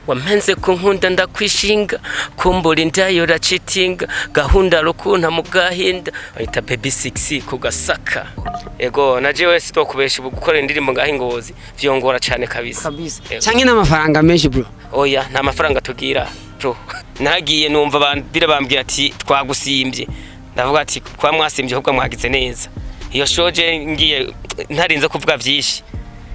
wampenze ku nkunda ndakwishinga kumbura indayo racitinga gahunda rukunta mu gahinda bayita baby 6 ku gasaka ego naje wese tokubesha gukora indirimbo ngaho Ngozi vyongora cyane kabisa canke n'amafaranga menshi bro oya nta mafaranga tugira bro nagiye numva bandire bambwira ati twagusimbye ndavuga ati kwa mwasimbye ahubwo mwagize neza iyo shoje ngiye ntarinze kuvuga vyinshi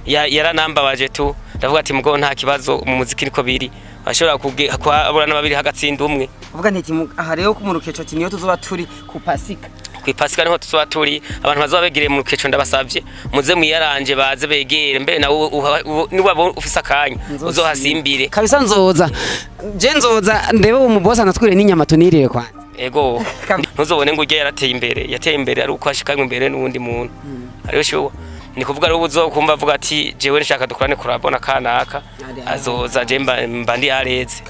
yaranambabaje tu ndavuga ati mugo nta kibazo mu muziki niko biri ashobora kubura n'ababiri hagatsinda umwe uvuga nti aha rero ku murukeco ati niyo tuzoba turi ku pasika kwipasika niho tuzoba turi abantu bazoba begere mu rukeco ndabasavye muze mwiyaranje baze begere mbe na niwe ufisa kanya uzohasimbire kabisa nzoza ndebe mu boss anatwire n'inyama tunirire kwa ego ntuzobone ngo ujye yateye imbere ari uko ashikanywe imbere n'undi muntu ariyo sho ni kuvuga rero uzokumva avuga ati jewe nshaka dukorane kurabona kanaka azoza je mba ndi areze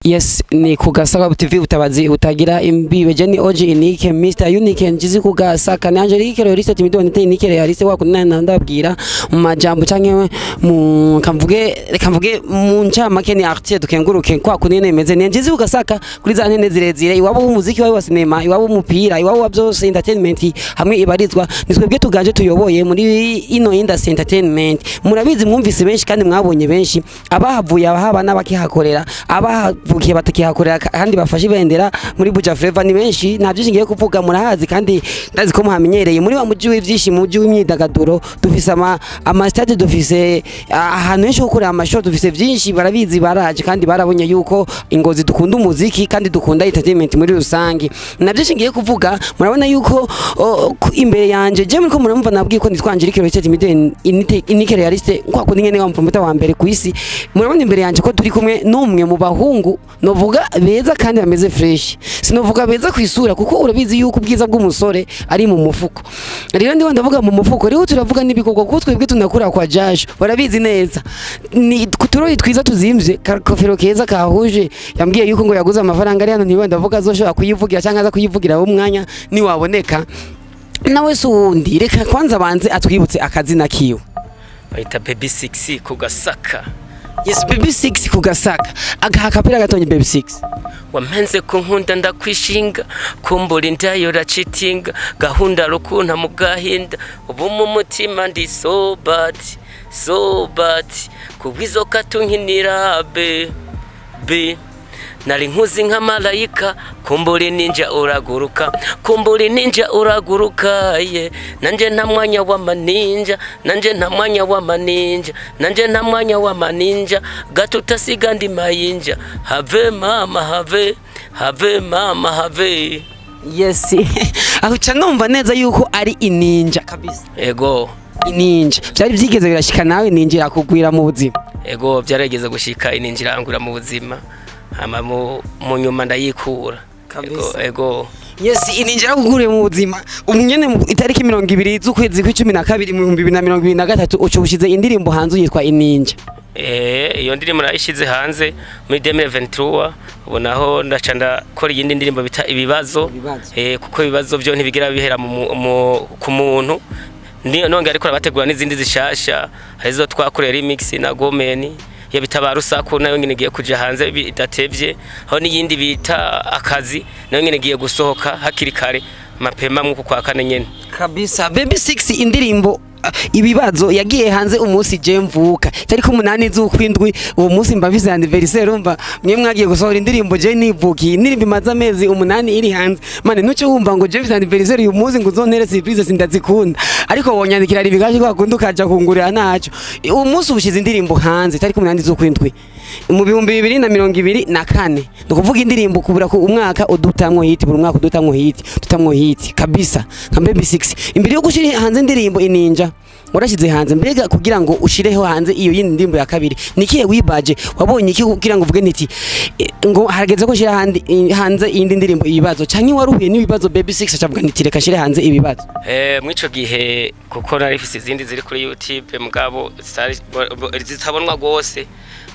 Yes, ni kugasaka TV utabazi utagira imbibe je ni oji inike Mr Unique njizi kugasaka ni Angelique Loriste timidone te inike realiste wako nana ndabwira mu majambo canke mu kamvuge mu ncamake ni artiste dukenguruke kwa kunene meze ni njizi kugasaka kuri za ntene zirezire iwabo umuziki wawe wa cinema iwabo umupira iwabo wa byose entertainment hamwe ibarizwa nitwebwe tugaje tuyoboye muri ino industry entertainment murabizi mwumvise benshi kandi mwabonye benshi abahavuye abahaba n'abakihakorera bukiye batakihakorera kandi bafashe ibendera muri Buja Flavor ni benshi nta byinshi ngiye kuvuga murahazi kandi ndazi ko muhamenyereye muri wa muji w'ivyishimo muji w'imyidagaduro dufise ama stade dufise ahantu henshi gukorera amashow dufise byinshi barabizi baraje kandi barabonye yuko Ingozi dukunda umuziki kandi dukunda entertainment muri rusangi na byinshi ngiye kuvuga murabona yuko imbere yanje je muriko muramva nabwiye ko nitwanje Angelique Loriste timidone inike realiste kwa kundi ngene wa mpromoter wa mbere ku isi murabona imbere yanje ko turi kumwe n'umwe mu bahungu novuga beza kandi bameze fresh sinovuga beza kwisura kuko urabizi yuko ubwiza bw'umusore ari mu mufuko rero ndi ndavuga mu mufuko rero turavuga nibikoko kuko twebwe tunakura kwa jasho barabizi neza ni kuturori twiza tuzimvye kofero keza kahuje yambwiye yuko ngo yaguze amafaranga ari hano niwe ndavuga azoshobora kuyivugira cyangwa aza kuyivugira wo mwanya ni waboneka nawe sundi reka kwanza banze atwibutse akazina kiyo bayita baby 6 ku gasaka Yes, baby 6 kugasaka agahakapira gatonye baby 6 wampenze ku nkunda ndakwishinga kumbura indayo racitinga gahunda rukunta mu gahinda ubu mu mutima ndi so bad kubwizo katunkinira be nari nkuzi nka malayika kumbura ninja uraguruka ye nanje nta mwanya wa maninja gato utasiga ndi mayinja have mama yes aho canumva neza yuko ari ininja kabisa ego ininja byari byigeze birashika nawe ninjira kugwira mu buzima ego byarageze gushika ininjira angura mu buzima ama mu nyuma ndayikura ego yes ininjira kugure mu buzima umnyene itariki 20 z'ukwezi kwa12 mu 2023 ucubushize indirimbo hanze yitwa ininja iyo ndirimbo nayishize hanze muri 2023 ubonaho ndacanda kora yindi ndirimbo bita ibibazo kuko ibibazo byo ntibigira bihera ku muntu nonge ariko bategura n'izindi zishasha harizo twakorera remix na Gomeni ya bitaba rusaku nayo nyine giye kuja hanze bidatevye aho n'iyindi bita akazi nayo nyine giye gusohoka hakiri kare mapema mu kwa kane nyene kabisa baby 6 indirimbo ibibazo yagiye hanze umunsi je mvuka tariko 8 z'ukwindwi uwo munsi mbavize anniversaire umva mwe mwagiye gusohora indirimbo je nivuki indirimbo imaze amezi 8 iri hanze mane nuce wumva ngo je vize anniversaire uyu munsi ngo uzontere surprise sindazikunda ariko wonyandikira ibigaje ko akunda ukaja kungurira naco uwo munsi ubushize indirimbo hanze tariko 8 z'ukwindwi mu 2024 nukuvuga indirimbo kubura ko umwaka udutamwo hit buri mwaka tutamwo hit kabisa nka baby 6 imbere yo gushira hanze indirimbo ininja warashize hanze mbega kugira ngo ushireho hanze iyo yindi ndimbo ya kabiri nikiye wibaje wabonye iki kugira ngo uvuge niti ngo harageze ko shira hanze indi ndirimbo ibibazo canke waruhuye n'ibibazo baby 6 acavuga niti reka shire hanze ibibazo mwico gihe kuko narifise izindi ziri kuri YouTube mugabo zitabonwa gose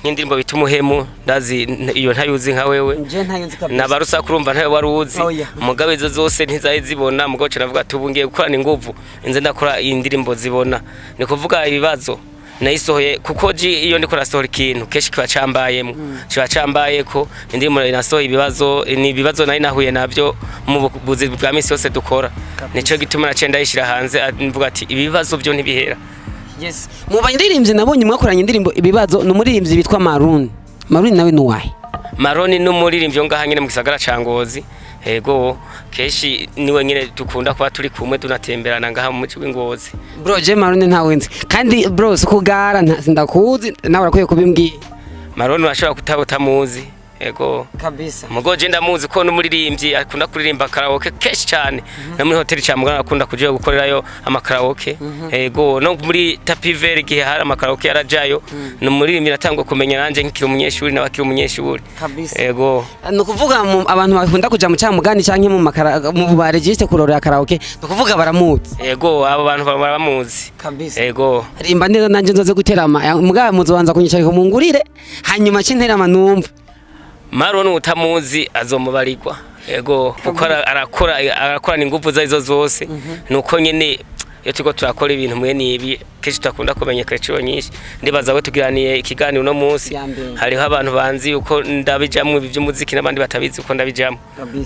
nk'indirimbo bita umuhemu ndazi iyo ntayuzi nka wewe nje ntayunzi kabisa nabarusa kurumva ntayo waruzi mugabe izo zose ntizaye zibona mugabo cyo navuga tubungiye gukorana inguvu inze ndakora indirimbo zibona ni kuvuga ibibazo nayisohoye kuko iyo ndiko rasohora ikintu keshi kiba cambayemo kiba cambaye ko indirimbo inasohoye ibibazo ni ibibazo nari nahuye navyo mu buzi bwa misi yose dukora nico gituma nacenda yishira hanze mvuga ati ibibazo byo ntibihera. Yes. Mu baririmbyi nabonye mwakoranye indirimbo ibibazo no muririmbyi bitwa Maroon. Maroon nawe ni wahe? Maroon ni umuririmbyi ngaha nyine mu gisagara ca Ngozi. Ego keshi niwe nyine dukunda kuba turi kumwe tunatemberana ngaha mu muci w'Ingozi. Bro je Maroon ntawe nzi. Kandi bro sukugara ndakuzi nawe urakwiye kubimbwiye. Maroon ashobora kutabota muzi. Ego kabisa mugo je ndamuzi ko n'umuririmbyi akunda kuririmba karaoke keshi cyane no muri hotel cha mugana akunda kugiye gukorerayo amakaraoke ego no muri tapiveri gihe hari amakaraoke yarajayo no muririmbyi natangwa kumenya nanje nkiri umunyeshuri n'abakiri umunyeshuri ego no kuvuga abantu bakunda kuja mu cyamugani canke mu ba registre kurorera karaoke no kuvuga baramuzi ego abo bantu baramuzi kabisa ego rimba neza nanje nzoze guterama mugaba muzobanza kunyicarika mu ngurire hanyuma cinterama numva Maroon utamuzi azomubarirwa ego kuko arakorana ingufu zazo zose nuko nyene iyo tuko turakora ibintu mwe nibi keshi takunda kumenya krecyo nyinshi ndibaza we tugiraniye ikiganiro no munsi hariho abantu banzi uko ndabijamwe ibi by'umuziki nabandi batabizi uko ndabijamwe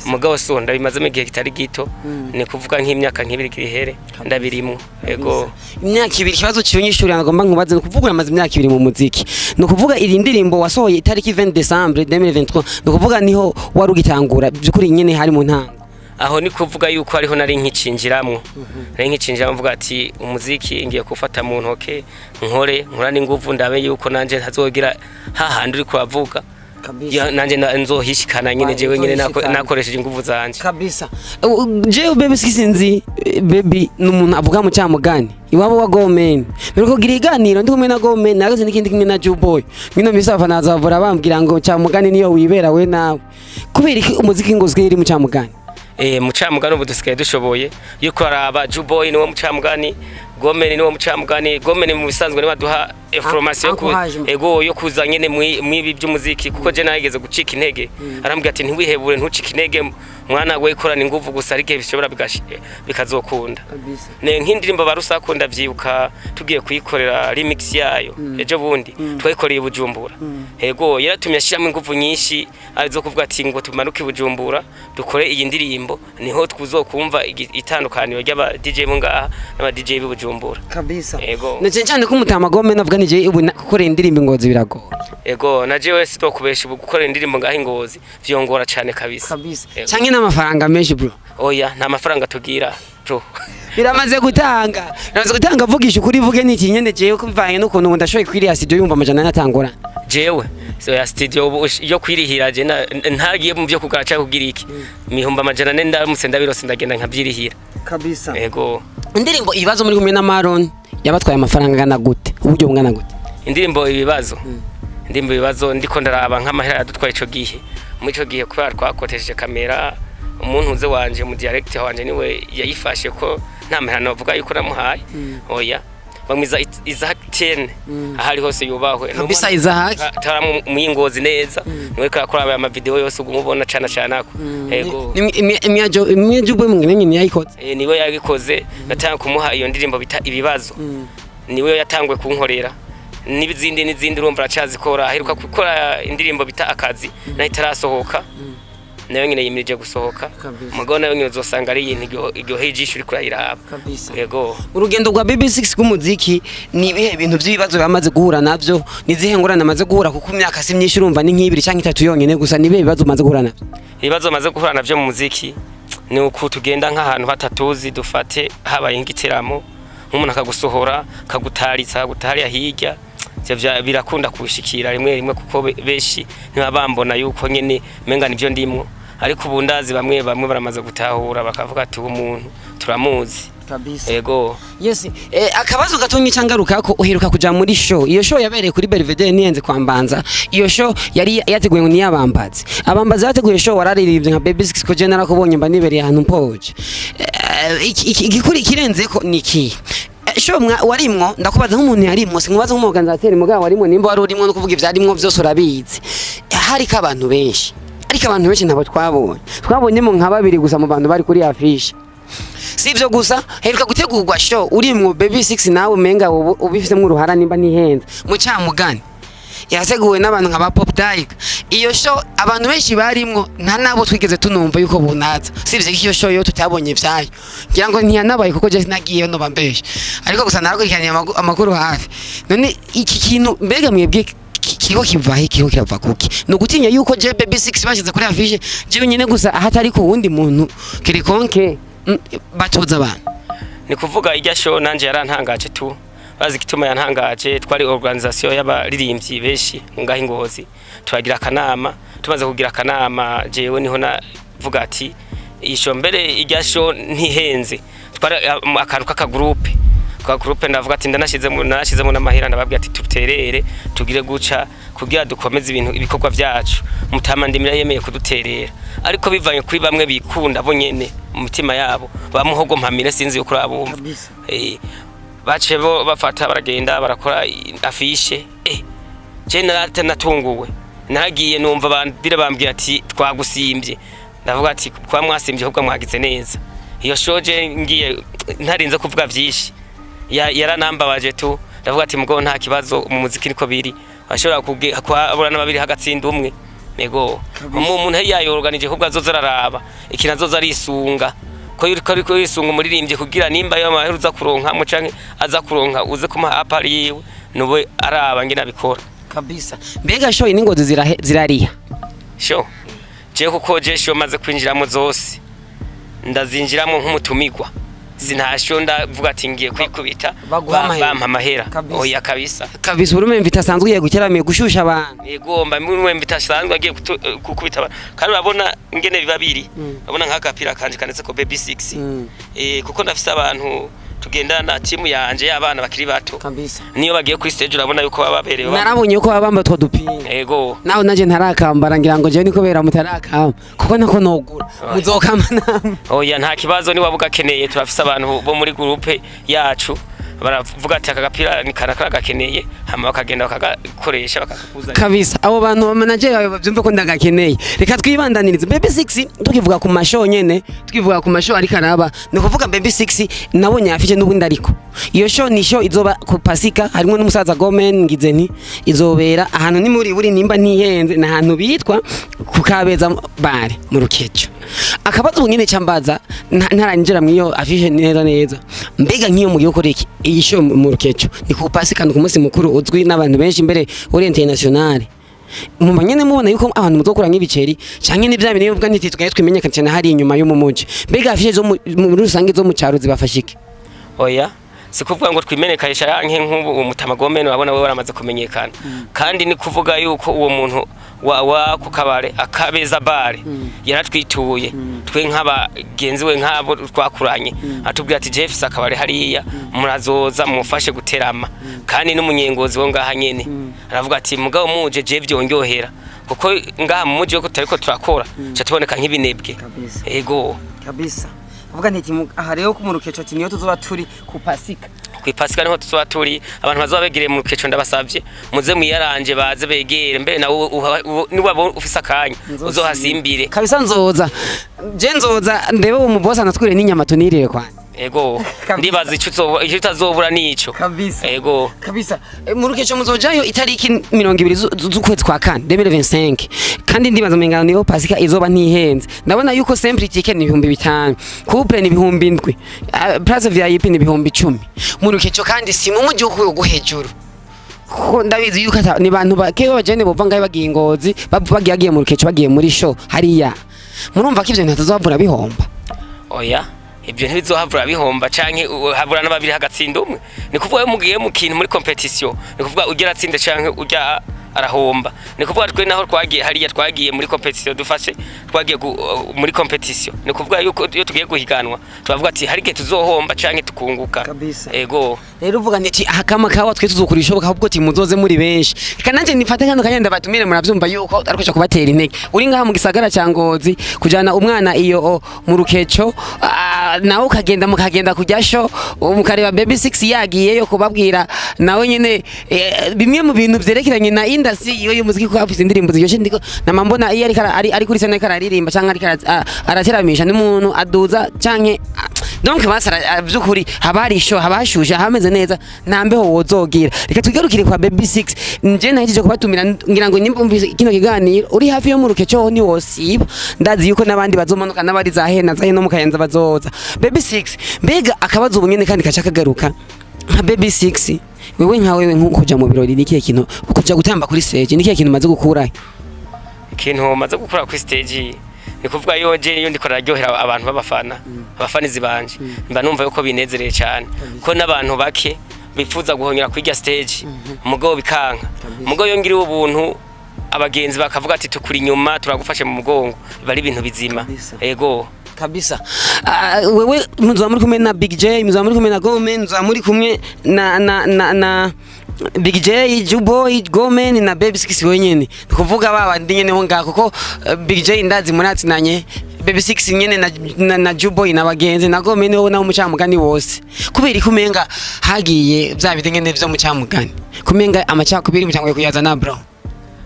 mugabo so ndabimaze mu gihe kitari gito ni kuvuga nk'imyaka nk'ibiri kirihere ndabirimo ego imyaka ibiri kibazo cyonyishuri nagomba nkubaze kuvuga amaze imyaka ibiri mu muziki no kuvuga iri ndirimbo wasohoye itariki 20 December 2023 no kuvuga niho warugitangura byukuri nyene hari mu ntango aho ni kuvuga yuko ariho nari nkicinjiramwe nari nkicinjira mvuga ati umuziki ngiye kufata mu ntoke nkora n'inguvu ndabe yuko nanje ntazogira hahandi uri kuvuga nanje nzohishikana nyine jewe nyine nakoresheje inguvu zanje kabisa jewe baby sisinzi baby numuntu avuga mu cyamugani iwabo wa Gomen biriko gira iganiro ndi kumwe na Gomen nagaze n'ikindi kimwe na Juboy ngino misafa nazavura bambwira ngo cyamugani niyo wibera we nawe kubera iki umuziki ngozwe iri mu cyamugani mucamugani ubu dusigaye dushoboye yuko araba Juboy niwo mucamugani Gomen niwo mucamugani Gomen mu bisanzwe ni baduha information ego yo kuza nyene mwibi by'umuziki kuko je nageze gucika intege arambwira ati ntiwihebure ntucika intege mwana we ikorana ingufu gusa arike bishobora bikazokunda ne nk'indirimbo barusakunda vyibuka tugiye kuyikorera remix yayo ejo bundi twayikoreye Bujumbura ego yaratumye ashiramo ingufu nyinshi arizo kuvuga ati ngo tumanuke Bujumbura dukore iyi ndirimbo niho twizokumva itandukaniro ry'aba DJ mu ngaha n'aba DJ b'Ubujumbura kabisa ego naje cyane ko mutama Gomen navuga nije ubu gukora indirimbo Ngozi birago ego naje wese tokubesha gukora indirimbo ngaho Ngozi vyongora cyane kabisa cyane n'amafaranga menshi bro oya nta mafaranga tugira bro biramaze gutanga vugisha ukuri vuge niki nyene jewe ko bivanye n'ukuntu ndashoye kwiriya studio yumva amajana natangora jewe so ya studio yo kwirihira je ntagiye mu byo kugara cyangwa kugira iki mihumba amajana ne ndamutse ndabirose ndagenda nkabyirihira kabisa ego indirimbo ibibazo muri kumwe na Maroon yabatwaye amafaranga ngana gute uburyo bungana gute indirimbo ibibazo ndiko ndaraba nk'amahera yadutwaye ico gihe mu ico gihe kwa twakotesheje kamera umuntu uze wanje mu direct wanje niwe yayifashe ko nta mahera navuga yuko namuhaye oya bamwiza Isaac 10 ahari hose yubahwe kabisa Isaac taramu mwingozi neza niwe kakora ama video yose ugumubona cana cana ko ego imyajo bwe mwenye ni yayikoze niwe yagikoze natanga kumuha iyo ndirimbo bita ibibazo niwe yatangwe kunkorera n'izindi urumva acazikora aheruka gukora indirimbo bita akazi na itarasohoka nayo nyine yimirije gusohoka mugabo nayo nyine uzosanga ari yintu iryo hejisho uri kurayiraba yego urugendo rwa BB6 kumuziki ni ibihe bintu by'ibibazo bamaze guhura navyo nizihe ngorane amaze guhura kuko imyaka si myinshi urumva ni nk'ibiri cyangwa 3 yonyene gusa nibe bibazo maze guhura navyo ibibazo maze guhura navyo mu muziki ni uko tugenda nk'ahantu batatuzi dufate habaye ingiteramo nk'umuntu akagusohora kagutaritsa gutariya hirya birakunda kushikira rimwe kuko beshi ntibabambona yuko nyene menga nivyo ndimwo ariko ubundazi bamwe baramaze gutahura bakavuga ati umuntu turamuzi kabisa ego yes akabazo gatonye cyangaruka ko uheruka kuja muri show iyo show yabereye kuri Belvedere niyenze kwambanza iyo show yari yateguye ngo niyabambazi abambazi yateguye show wararirimbye nka BB6 ko general ko bonye mba nibereye ahantu mpoje igikuri kirenze ko niki sho warimwo ndakubaza nk'umuntu yarimwo sinkubaza nk'umuorganisateur mugabo warimwo nimba wari urimwo no kuvuga ivyarimwo byose urabizi hariko abantu benshi nabo twabonyemo nka babiri gusa mu bantu bari kuri afishe sivyo gusa heruka gutegurwa show urimwo baby 6 nawe menga ubifisemo uruhara nimba ntihenze mu cyamugani yateguwe n'abantu nka ba Pop Tiger iyo show abantu benshi barimwo nta nabo twigeze tunumva yuko bunaza sivyo iyo show yo tutabonye vyayo ngira ngo ntiyanabaye kuko je nagiye no bambeshe ariko gusa narakurikiranye amakuru hafi none iki kintu mbega mwebwe kiko kirava kuki no gutinya yuko je baby 6 bashize kuri afishe je nyine gusa ahatari ko wundi muntu kirikonke batoza abantu ni kuvuga irya show nanje yarantangaje tu bazi kituma yantangaje twari organisation y'abaririmbyi benshi ngaho Ingozi turagira akanama tumaze kugira akanama jewe niho navuga ati isho mbere irya show ntihenze twari akantu kaka groupe ndavuga ati ndanashizemo n'amahera ndababwira ati tuterere tugire guca kugira dukomeze ibikorwa byacu mutama ndimira yemeye kuduterera ariko bivanye kuri bamwe bikunda bo nyene mu mitima yabo bamuhogo mpamire sinzi yuko abumva bace bo bafata baragenda barakora afishe je natunguwe nagiye numva bandire bambwiye ati twagusimbye ndavuga ati kwa mwasimbye ahubwo mwagize neza iyo shoje ngiye ntarinze kuvuga byinshi yaranambabaje tu ndavuga ati mugo nta kibazo mu muziki niko biri ashobora kubura n'ababiri hagatsinda umwe nego umuntu yayorganije ahubwo azozararaba ikinazoza arisunga ko yuriko yisunga umuririmbye kugira nimba yo maheruza kuronka mu canke aza kuronka uze kuma apari yiwe nube araba ngina bikora kabisa mbega show iningozi zirariha show je kuko je show maze kwinjiramo zose ndazinjiramo nk'umutumigwa sinasho ndavuga ati ngiye kwikubita bampa amahera oya kabisa urume mvita asanzwe ugiye gukeramiye gushusha abantu yegomba mwe mvita asanzwe agiye gukubita abantu kandi urabona ingene bibabiri urabona nk'agapira kanje kanetse ko baby 6 kuko ndafise abantu tugendana timu yanje y'abana bakiri bato niyo bagiye kuri stage urabona yuko bababerewe narabonye uko babamba two dupira yego naho naje ntarakambara ngira ngo je niko bera mutarakamba kuko nako nogura muzokama namwe oya nta kibazo ni wabuga keneye turafise abantu bo muri groupe yacu baravuga ati akagapira ni karakara gakeneye hama bakagenda bakagakoresha bakakuza kabisa abo bantu bamanaje bawe bavyumva ko ndagakeneye reka twibandanirize baby 6 tukivuga ku mashow nyene tukivuga ku mashow ari karaba no kuvuga baby 6 nabonye afije n'ubundi ariko iyo show ni show izoba ku Pasika harimo n'umusaza Gomen ngize nti izobera ahantu ni muri buri nimba ntihenze na hantu bitwa ku Kabeza bare mu Rukeco akabazo nyene cyambaza ntaranjira mwiyo afije neza mbega nkiyo mu gihugu reki iyi show mu Rukeco ni ku Pasika no ku munsi mukuru uzwi n'abantu benshi imbere uri international mumanyene mubona yuko abantu muzokura nk'ibiceri canke n'ivya bintu bivuga nti tugaye twimenyekana cyane hari inyuma yo mu muji mbega afije zo mu rusange zo mu caro zibafashike oya sikuvuga ngo twimenekanisha yanke nk'ubu umutamagomene wabona we waramaze kumenyekana kandi ni kuvuga yuko uwo muntu wa ku kabare Akabeza bare yaratwituye twe nk'abagenzi we nk'abo twakuranye atubwira ati Jeff akabare hariya murazoza mufashe guterama kandi n'umunyengozi wo ngaha nyene aravuga ati mugabo muje je vyongyohera kuko ngaha mu muje ko tariko turakora cha tuboneka nk'ibinebwe ego kabisa uvuga nti aha rero ku mu Rukeco ati niyo tuzoba turi ku Pasika ku Pasika niho tuzoba turi abantu bazoba begere mu Rukeco ndabasavye muze mwiyaranje baze begere mbere nawe ni wabo ufisa kanya uzohasimbire kabisa nzoza ndebe uwo mubosa anatwire n'inyama tunirire kwanje ego ndibaza icyo utazobura nico kabisa ego kabisa mu Rukeco muzojayo itariki 20 z'ukwezi kwa kane 2025 kandi ndibaza mengana niyo Pasika izoba ntihenze ndabona yuko simple ticket ni 5,000 couple ni 7,000 place VIP ni 10,000 mu Rukeco kandi si mu mujyi wo hejuru ko ndabizi yuko ni bantu bakewe bajene bova ngaye bagiye Ingozi bagiye mu Rukeco bagiye muri show hariya murumva ko ivyo ntazobura bihomba oya ibyo ntibizohavura bihomba canke habura n'ababiri hagatsinda umwe ni kuvuga mugiye mu kintu muri competition ni kuvuga ugira atsinde canke urya arahomba ni kuvuga twe naho twagiye hariya twagiye muri competition dufashe twagiye muri competition ni kuvuga yuko iyo tugiye guhiganwa tubavuga ati hari gihe tuzohomba canke tukunguka ego rero uvuga nti akama kawa twe tuzokurisha ahubwo ati muzoze muri benshi kananje nifate kandi kanyenda batumire muravyumva yuko ariko kubatera intege uri ngaha mu gisagara ca Ngozi kujana umwana iyo mu rukeco nawe mukagenda kujyasho mukareba baby 6 yagiyeyo kubabwira nawe nyene bimwe mu bintu vyerekeranye na industry iyo y'umuziki ko afite indirimbo ziyoshe ndiko namambona iyo ari kuri sene kararirimba canke ari arateramisha n'umuntu aduza canke donc basara byukuri habarisho habashuje hameze neza nambeho wozogira reka tugarukire kwa baby 6 nje nahije kubatumira ngira ngo nyimvise kino kiganiro uri hafi yo mu rukeco ni wosiba ndazi yuko nabandi bazomanuka nabari zahena no mukayenza bazoza baby 6 mbega akabazo ubunyene kandi kacakagaruka nka baby 6 wewe nkuja mu birori nikiye kintu kuja gutamba kuri stage nikiye kintu maze gukura ikintu maze gukura kuri stage ni kuvuga iyo ndiko raryohera abantu b'abafana abafanizi banje mba numva yuko binezereye cyane ko n'abantu bake bifuza guhonyera kuri ya stage umugabo bikanka umugabo yongiriye ubuntu abagenzi bakavuga ati tukuri nyuma turagufashe mu mugongo bari ibintu bizima ego kabisa wewe muzwa muri kumwe na Big J muzwa muri kumwe na Gomen muzwa muri kumwe na Big J Juboy Gomen na Baby 6 wenyene kuvuga baba ndi nyene ho ngako ko Big J ndazi munatsi nanye Baby 6 nyene na Juboy na bagenzi na Gomen ho na umucamugani wose kubera ikumenga hagiye bya bitengene byo mucamugani kumenga amacakubiri mucangwe kuyazana bro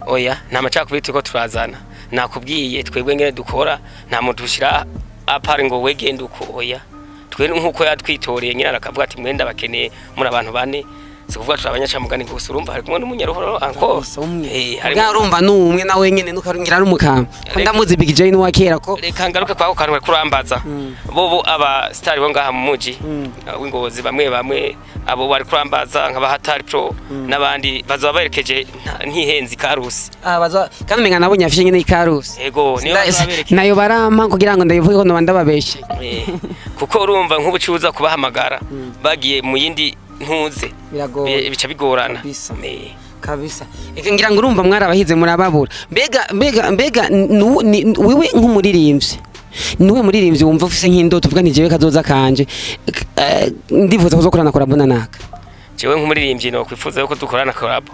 oya nta macakubiri tuko turazana nakubwiye twebwe ngene dukora nta muntu ushira apare ngo wegende uko oya twe nkuko yatwitoreye nyina arakavuga ati mwenda bakeneye muri abantu bane sikuvuga turabanyacamugani gusa urumva hari kumwe n'umunyaruhoro anko hari urumva n'umwe na wenyene nukarungira n'umukamba ndamuzi Big J n'uwakera ko reka ngaruke kwa kanwe kurambaza bobo aba star bo ngaha mu muji w'Ingozi bamwe abo bari kurambaza nk'abahatari pro nabandi bazoba berekeje ntihenzi karusi bazo kandi menga nabonye afishe nyene ikarusi ego niyo baberekeje nayo barampa kugira ngo ndayivuge ko nobanda babeshe kuko urumva nk'ubucuza kubahamagara bagiye mu yindi ntuze bica bigorana kabisa ngira ngo urumva mwarabahize murababura mbega wewe nk'umuririmbyi niwe muririmbyi wumva ufise nk'indoto uvuga ntijewe kazoza kanje ndifuza kuzokorana korabona naka jewe nk'umuririmbyi no kwifuza yuko dukorana korabo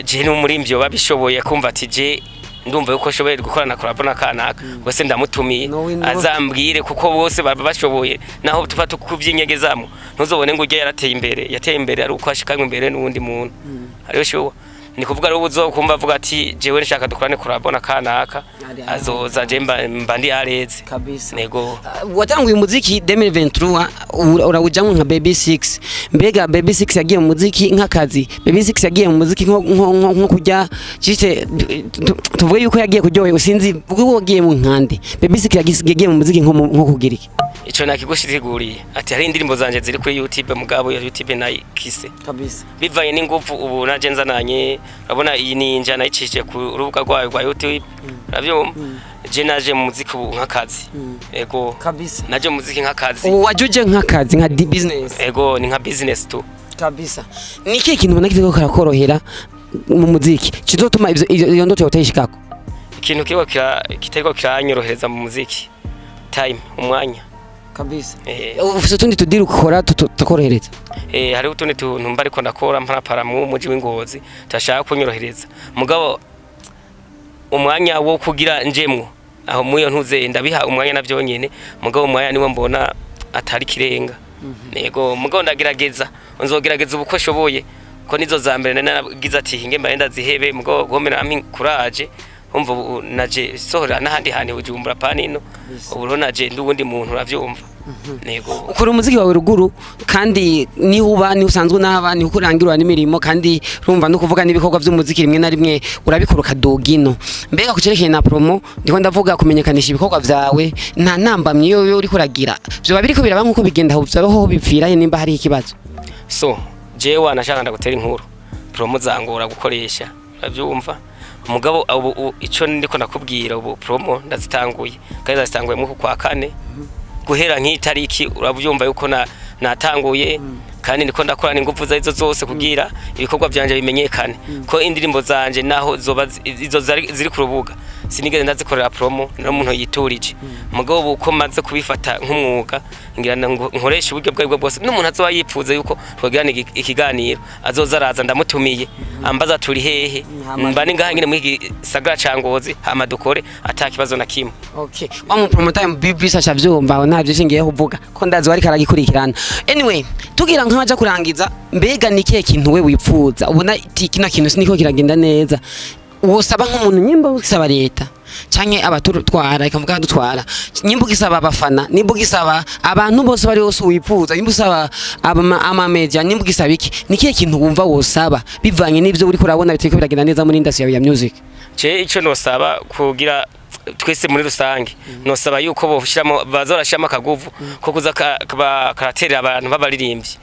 je n'umuririmbyi babishoboye kumva ati je ndumva yuko shoboye gukorana korabona kanaka wese ndamutumiye azambwire kuko bose bashoboye naho tufa tukuvyinyegezamo ntuzobone ngo ujye yateye imbere ari uko ashikanywe imbere n'undi muntu ariyo showa ni kuvuga rero uzokumva avuga ati jewe nshaka dukorane korabona kanaka azoza je mba ndi areze kabisa nego watanguye umuziki 2023 urawujamwe nka Baby 6 mbega Baby 6 yagiye mu muziki nk'akazi Baby 6 yagiye mu muziki nko kujya cite tuvuge yuko yagiye kuryohe usinzi ubwo wagiye mu nkande Baby 6 yagiye mu muziki nko kugira iki ico nakigushiriguriye ati hari indirimbo zanje ziri kuri YouTube mugabo ya YouTube nayi kise kabisa bivanye n'ingufu ubu naje nzananye urabona iyi ninja nayicishije ku rubuga rwayo rwa YouTube ravyo je naje mu muziki ubu nk'akazi ego kabisa naje mu muziki nk'akazi ubu wajuje nk'akazi nka business ego ni nka business tu kabisa niki kintu ubona kitego karakorohera mu muziki kizotuma iyo ndoto yotayishikako ikintu kitego kiranyorohereza mu muziki time umwanya kabisa ufite tundi tudiri ukora tukorohereza hari utundi tuntu mba ariko ndakora mparapara mu muji w'Ingozi tashaka kunyorohereza mugabo umwanya wo kugira njemwo aho muyo ntuze ndabiha umwanya navyo nyene mugabo umwanya niwo mbona atari kirenga nego mugabo ndagerageza nzogerageza ubuko shoboye ko nizo zambere nanagize ati hinge mbarenda zihebe mugabo gomera ampi courage umva naje sohora n'ahandi handi ujumbura panino uburo naje ndubundi muntu uravyumva nego ukora umuziki wawe ruguru kandi ni uba ni usanzwe n'aba ni ukurangirwa n'imirimo kandi urumva no kuvuga n'ibikorwa by'umuziki rimwe na rimwe urabikora kadogino mbega kucerekeye na promo ndiko ndavuga kumenyekanisha ibikorwa vyawe nta ntambamye yo uri kuragira byo babiri ko biraba nkuko bigenda aho bipfira nimba hari ikibazo so jewe anashaka ndagutera inkuru promo zangora gukoresha uravyumva umugabo ico ndiko nakubwira ubu promo ndazitanguye kandi ndazitanguye mu kwa kane guhera nk'itariki urabyumva yuko natanguye kandi niko ndakorana ingufu zaizo zose kugira ibikorwa byanje bimenyekane ko indirimbo zanje naho zoba izo ziri ku rubuga sinigeze ndazikorera promo no muntu yiturije mugabo uko maze kubifata nk'umwuga ngira nkoresha uburyo bwa bwose n'umuntu azoba yipfuza yuko twogirana ikiganiro azoza araza ndamutumiye ambaza turi hehe mba ningaha nyine mu gisagara cangozi hama dukore atakibazo na kimwe. Okay, wa mu promoter mu BBC achavyumva aho ntabyo shingiye kuvuga ko ndazi wari karagikurikirana. Anyway, tugira nkaja kurangiza mbega nikiye kintu we wipfuza ubona kino kintu siniko kiragenda neza wosaba nk'umuntu nyimba ukisaba leta canke abatutwara ikavuga dutwara nyimba ukisaba abafana nimba ukisaba abantu bose bari hose wipfuza nyimba usaba ama media nyimba ukisaba iki nikiye kintu wumva wosaba bivanye n'ivyo uri kurabona biteko biragenda neza muri industry ya music. Ico nosaba kugira twese muri rusange nosaba yuko boshiramo bazorashiramo akaguvu ko kuza karaterera abantu babaririmbyi